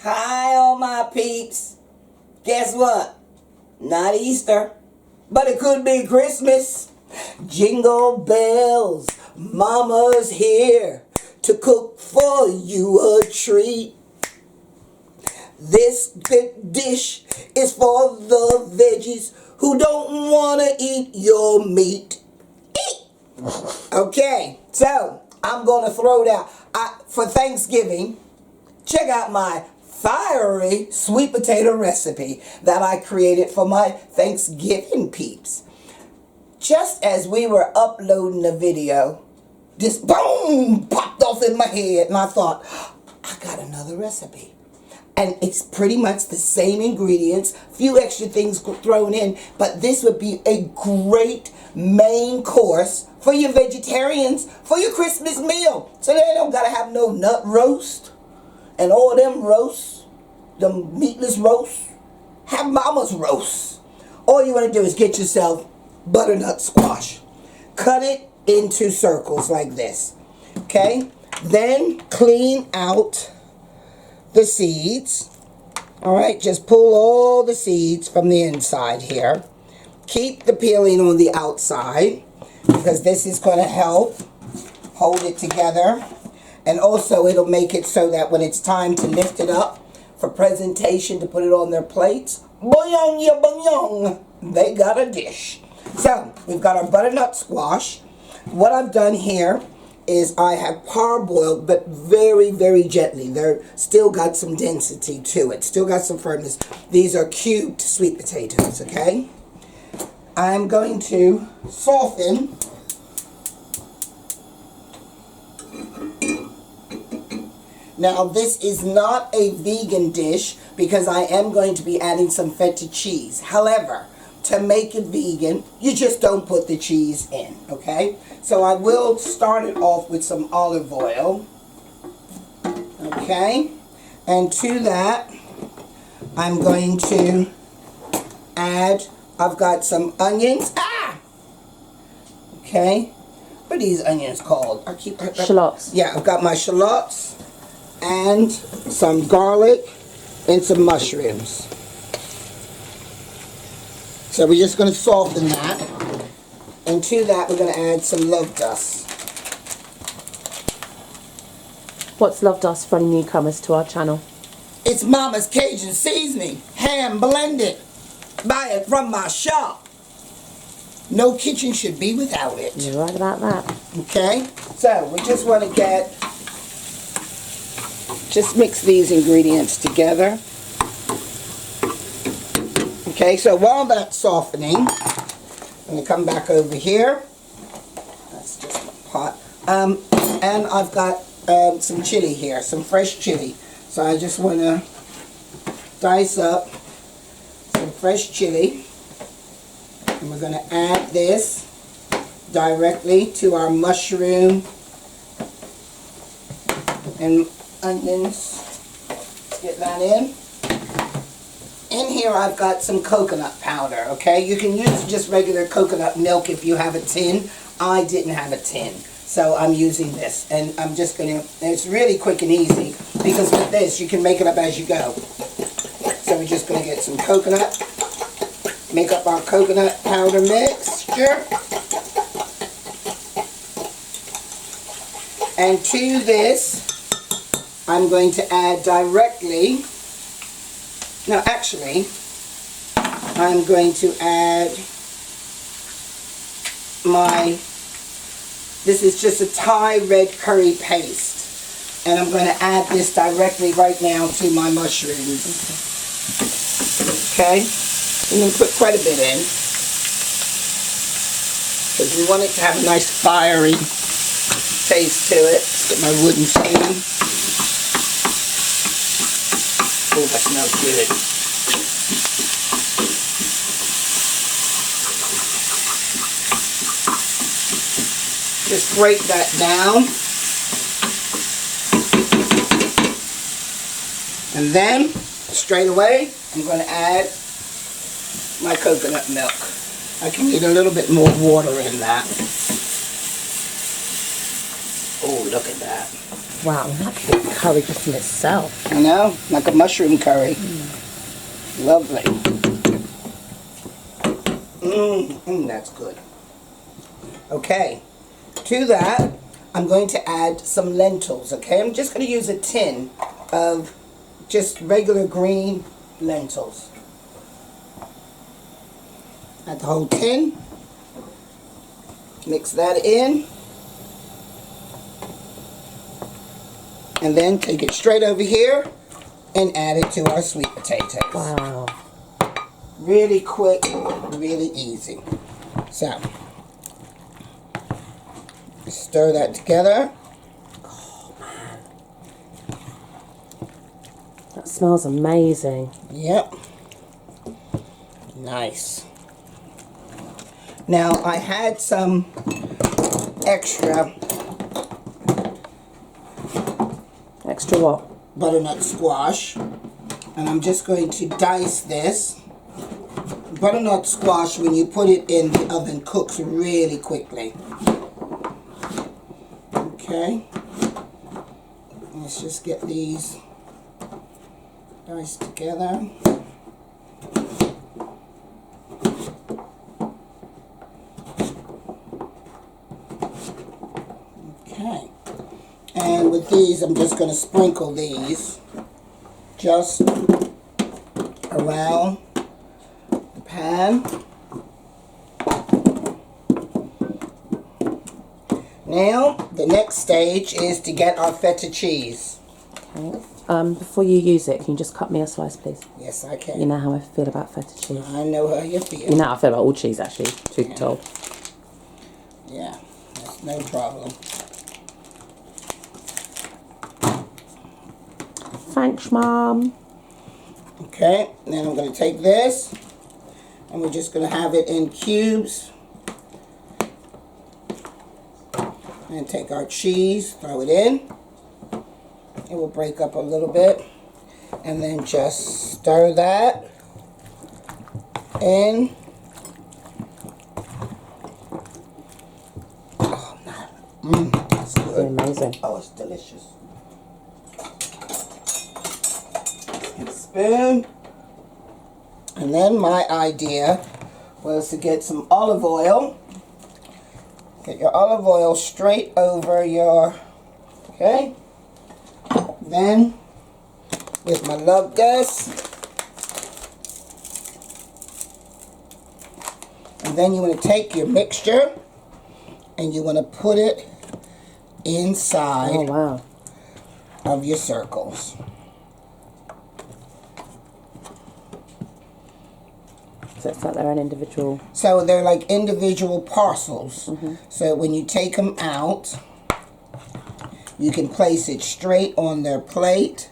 Hi, all my peeps. Guess what? Not Easter, but it could be Christmas. Jingle bells, Mama's here to cook for you a treat. This big dish is for the veggies who don't want to eat your meat. Okay, so I'm going to throw down. For Thanksgiving, check out my fiery sweet potato recipe that I created for my Thanksgiving peeps. Just as we were uploading the video, this boom popped off in my head and I thought, I got another recipe. And it's pretty much the same ingredients, few extra things thrown in, but this would be a great main course for your vegetarians for your Christmas meal. So they don't gotta have no nut roast and all them roasts, them meatless roasts. Have Mama's roast. All you want to do is get yourself butternut squash. Cut it into circles like this. Okay? Then clean out the seeds. Alright, just pull all the seeds from the inside here. Keep the peeling on the outside because this is going to help hold it together. And also it'll make it so that when it's time to lift it up for presentation, to put it on their plates, boyong ya boyong, they got a dish. So we've got our butternut squash. What I've done here is I have parboiled, but very, very gently. They're still got some density to it, still got some firmness. These are cubed sweet potatoes, okay? I'm going to soften Now, this is not a vegan dish because I am going to be adding some feta cheese. However, to make it vegan, you just don't put the cheese in, okay? So I will start it off with some olive oil, okay? And to that, I'm going to add, I've got some onions. Okay, what are these onions called? Shallots. Yeah, I've got my shallots and some garlic and some mushrooms. So we're just going to soften that. And to that, we're going to add some love dust. What's love dust for any newcomers to our channel? It's Mama's Cajun seasoning, hand blended. Buy it from my shop. No kitchen should be without it. You're right about that. Okay, so we just want to just mix these ingredients together. Okay, so while that's softening, I'm going to come back over here. That's just my pot. And I've got some chili here, some fresh chili. So I just want to dice up some fresh chili. And we're going to add this directly to our mushroom and onions. Let's get that in. In here I've got some coconut powder, okay? You can use just regular coconut milk if you have a tin. I didn't have a tin, so I'm using this. And I'm just going to, it's really quick and easy because with this you can make it up as you go. So we're just going to get some coconut. Make up our coconut powder mixture. And to this, I'm going to add directly, no, actually, I'm going to add this is just a Thai red curry paste. And I'm going to add this directly right now to my mushrooms. Okay? I'm going to put quite a bit in because we want it to have a nice fiery taste to it. Let's get my wooden spoon. Oh, that smells good. Just break that down. And then, straight away, I'm going to add my coconut milk. I can need a little bit more water in that. Oh, look at that. Wow, that could be curry just in itself. You know, like a mushroom curry. Lovely. That's good. Okay, to that, I'm going to add some lentils, okay? I'm just going to use a tin of just regular green lentils. Add the whole tin. Mix that in. And then take it straight over here and add it to our sweet potatoes. Wow. Really quick, really easy. So, stir that together. Oh, man. That smells amazing. Yep. Nice. Now, I had some extra what? butternut squash, and I'm just going to dice this. Butternut squash, when you put it in the oven, cooks really quickly. Okay. Let's just get these diced together. Okay. And with these, I'm just going to sprinkle these just around the pan. Now, the next stage is to get our feta cheese. Okay. Before you use it, can you just cut me a slice, please? Yes, I can. You know how I feel about feta cheese. I know how you feel. You know how I feel about all cheese, actually, truth be told. Yeah, that's no problem. Thanks, Mum. Okay, then I'm going to take this, and we're just going to have it in cubes. And take our cheese, throw it in. It will break up a little bit. And then just stir that in. Oh, that's good. It's amazing. Oh, it's delicious. And a spoon. And then my idea was to get some olive oil. Get your olive oil straight over your, okay? Then, with my love dust. And then you want to take your mixture and you want to put it inside Oh, wow. of your circles. So it's like they're an individual. So they're like individual parcels. So when you take them out, you can place it straight on their plate.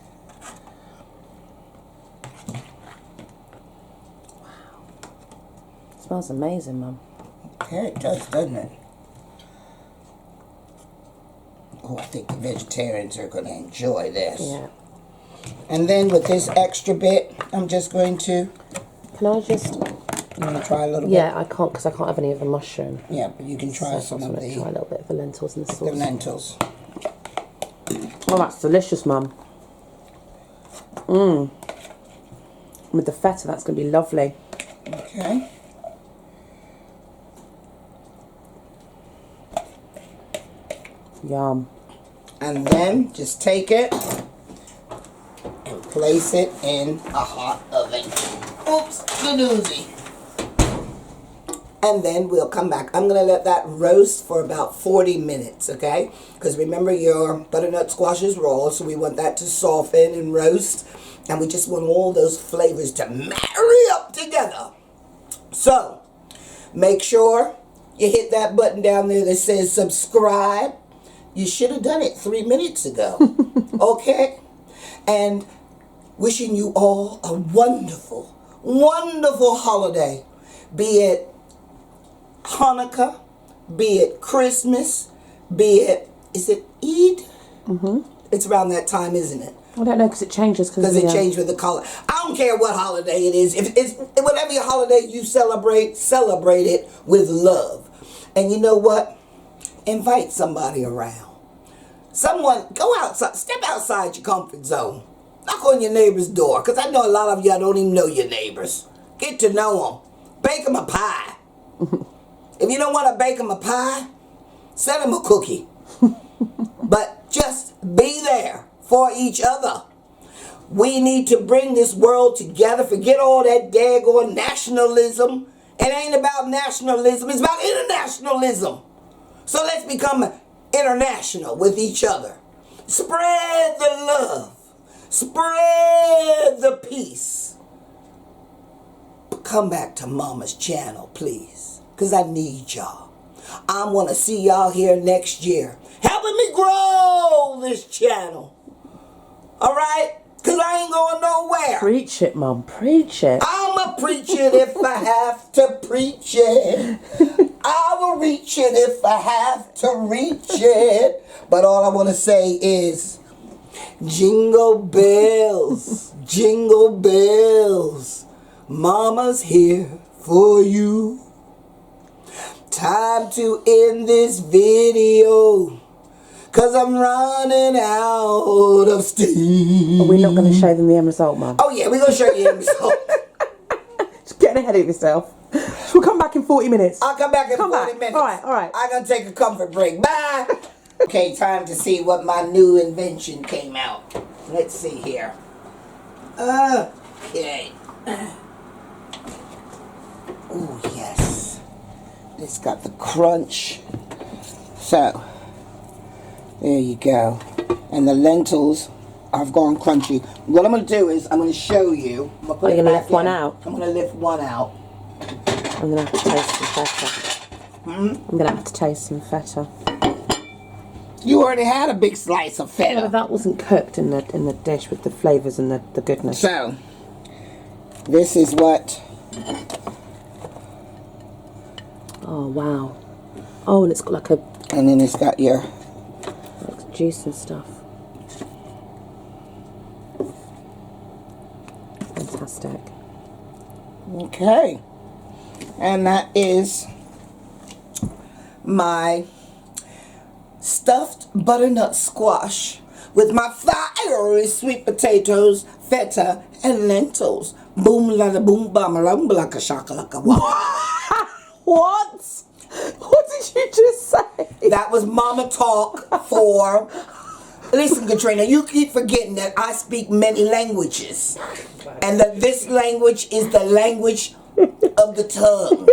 It smells amazing, Mum. Okay, it does, doesn't it? Oh, I think the vegetarians are going to enjoy this. Yeah. And then with this extra bit, I'm just going to... Can I just... You want to try a little bit? Yeah, I can't because I can't have any of the mushroom. Yeah, but you can try So some I'm of going to try a the little bit of the lentils and the sauce. lentils. Oh, that's delicious, Mum. With the feta, that's going to be lovely. Okay. Yum. And then just take it and place it in a hot oven. Oops, the doozy. And then we'll come back. I'm going to let that roast for about 40 minutes, okay? Because remember, your butternut squash is raw, so we want that to soften and roast. And we just want all those flavors to marry up together. So, make sure you hit that button down there that says subscribe. You should have done it 3 minutes ago, okay? And wishing you all a wonderful, wonderful holiday. Be it Hanukkah, be it Christmas, be it, is it Eid? It's around that time, isn't it? I don't know because it changes. Because it changed with the color. I don't care what holiday it is. If it's whatever your holiday you celebrate it with love. And you know what? Invite somebody around. Someone, go outside, step outside your comfort zone. Knock on your neighbor's door, because I know a lot of y'all don't even know your neighbors. Get to know them. Bake them a pie. If you don't want to bake them a pie, send them a cookie. But just be there for each other. We need to bring this world together. Forget all that daggone nationalism. It ain't about nationalism. It's about internationalism. So let's become international with each other. Spread the love. Spread the peace. But come back to Mama's channel, please. Because I need y'all. I want to see y'all here next year. Helping me grow this channel. All right? Because I ain't going nowhere. Preach it, Mum. Preach it. I'ma preach it if I have to preach it. I will reach it if I have to reach it. But all I want to say is, jingle bells, jingle bells. Mama's here for you. Time to end this video, 'cause I'm running out of steam. Are we not going to show them the end result, Mum? Oh yeah, we're going to show you the end result. Just getting ahead of yourself. We'll come back in 40 minutes. I'll come back in 40 minutes. All right. I'm going to take a comfort break. Bye. Okay, time to see what my new invention came out. Let's see here. Okay. Oh, yes. It's got the crunch. So, there you go. And the lentils have gone crunchy. What I'm going to do is I'm going to show you. Are you going to lift one out? I'm going to lift one out. I'm going to have to taste some feta. I'm going to have to taste some feta. You already had a big slice of feta. Yeah, but that wasn't cooked in the dish with the flavours and the goodness. So, this is what... Oh, wow. Oh, and it's got like a... And then it's got your... like juice and stuff. Fantastic. Okay. And that is my stuffed butternut squash with my fiery sweet potatoes, feta, and lentils. Boom la da boom bam la blaka shaka laka. What? What did you just say? That was mama talk for... Listen, Katrina, you keep forgetting that I speak many languages. And that this language is the language of the tongue.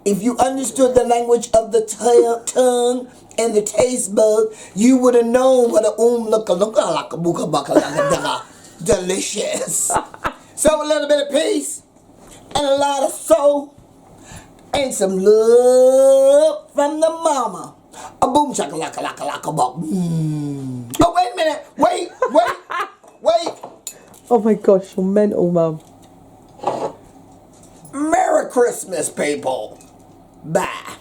If you understood the language of the tongue and the taste bud, you would have known what a looka like a booka baka delicious. So a little bit of peace and a lot of soul and some love from the mama. A boom shakalaka laka laka bop. Oh wait a minute! Wait! Oh my gosh, you're mental, Mum. Merry Christmas, people. Bye.